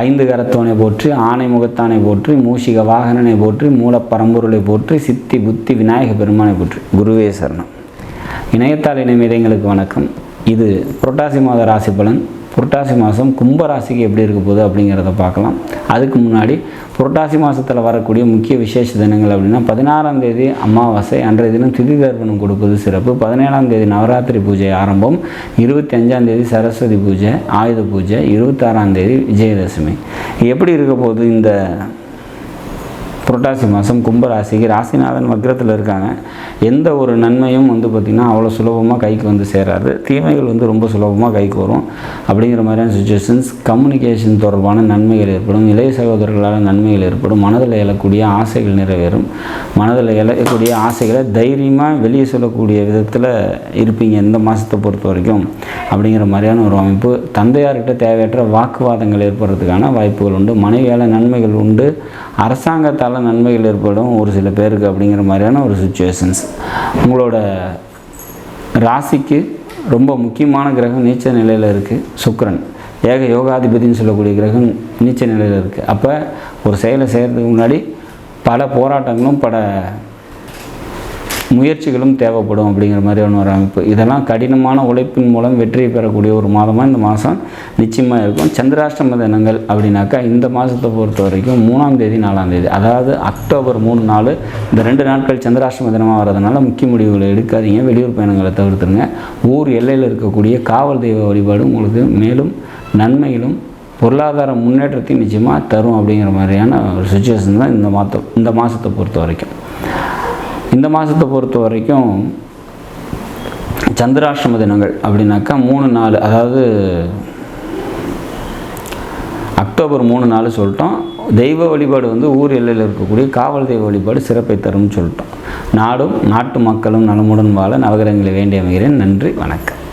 ஐந்து கரத்தோனை போற்றி, ஆனை முகத்தானை போற்றி, மூஷிக வாகனனை போற்றி, மூலப்பரம்பொருளை போற்றி, சித்தி புத்தி விநாயக பெருமானை போற்றி. குருவே சரணம். இணையத்தாள் இணையங்களுக்கு வணக்கம். இது புரட்டாசி மாத ராசி பலன். புரட்டாசி மாதம் கும்பராசிக்கு எப்படி இருக்க போகுது அப்படிங்கிறத பார்க்கலாம். அதுக்கு முன்னாடி புரட்டாசி மாதத்தில் வரக்கூடிய முக்கிய விசேஷ தினங்கள் அப்படின்னா 16ஆம் தேதி அமாவாசை, அன்றைய தினம் திதி தர்ப்பணம் கொடுப்பது சிறப்பு. 17ஆம் தேதி நவராத்திரி பூஜை ஆரம்பம், 25ஆம் தேதி சரஸ்வதி பூஜை, ஆயுத பூஜை, 26ஆம் தேதி விஜயதசமி. எப்படி இருக்க போகுது இந்த புரட்டாசி மாதம் கும்பராசிக்கு? ராசிநாதன் வக்ரத்தில் இருக்காங்க. எந்த ஒரு நன்மையும் பார்த்திங்கன்னா அவ்வளோ சுலபமாக கைக்கு சேராது. தீமைகள் ரொம்ப சுலபமாக கைக்கு வரும். அப்படிங்கிற மாதிரியான சுச்சுவேஷன்ஸ். கம்யூனிகேஷன் தொடர்பான நன்மைகள் ஏற்படும். இளைய சகோதரர்களால் நன்மைகள் ஏற்படும். மனதில் எழக்கூடிய ஆசைகள் நிறைவேறும். மனதில் எழக்கூடிய ஆசைகளை தைரியமாக வெளியே சொல்லக்கூடிய விதத்தில் இருப்பீங்க இந்த மாதத்தை பொறுத்த வரைக்கும். அப்படிங்கிற மாதிரியான ஒரு அமைப்பு. தந்தையார்கிட்ட தேவையற்ற வாக்குவாதங்கள் ஏற்படுறதுக்கான வாய்ப்புகள் உண்டு. மனைவியால் நன்மைகள் உண்டு. அரசாங்கத்தால் நன்மைகள் ஏற்படும் ஒரு சில பேருக்கு. அப்படிங்கிற மாதிரியான ஒரு சுச்சுவேஷன்ஸ். உங்களோட ராசிக்கு ரொம்ப முக்கியமான கிரகம் நீச்ச நிலையில் இருக்குது. சுக்கிரன் ஏக யோகாதிபதினு சொல்லக்கூடிய கிரகம் நீச்ச நிலையில் இருக்குது. அப்போ ஒரு செயலை செய்கிறதுக்கு முன்னாடி பல போராட்டங்களும் பல முயற்சிகளும் தேவைப்படும். அப்படிங்கிற மாதிரியான ஒரு அமைப்பு. இதெல்லாம் கடினமான உழைப்பின் மூலம் வெற்றியை பெறக்கூடிய ஒரு மாதமாக இந்த மாதம் நிச்சயமாக இருக்கும். சந்திராஷ்டம தினங்கள் அப்படின்னாக்கா இந்த மாதத்தை பொறுத்த வரைக்கும் 3ஆம் தேதி 4ஆம் தேதி, அதாவது அக்டோபர் 3, 4 இந்த 2 நாட்கள் சந்திராஷ்டம தினமாக வர்றதுனால முக்கிய முடிவுகளை எடுக்காதீங்க. வெளியூர் பயணங்களை தவிர்த்துருங்க. ஊர் எல்லையில் இருக்கக்கூடிய காவல் தெய்வ வழிபாடு உங்களுக்கு மேலும் நன்மைகளும் பொருளாதார முன்னேற்றத்தையும் நிச்சயமாக தரும். அப்படிங்கிற மாதிரியான ஒரு சுச்சுவேஷன் தான் இந்த மாதத்தை பொறுத்த வரைக்கும். இந்த மாதத்தை பொறுத்த வரைக்கும் சந்திராஷ்டம தினங்கள் அப்படின்னாக்கா 3, 4, அதாவது அக்டோபர் 3, 4 சொல்லிட்டோம். தெய்வ வழிபாடு ஊர் எல்லையில் இருக்கக்கூடிய காவல் தெய்வ வழிபாடு சிறப்பை தரும்னு சொல்லிட்டோம். நாடும் நாட்டு மக்களும் நலமுடன் வாழ நவகிரகங்களை வேண்டி அமைகிறேன். நன்றி, வணக்கம்.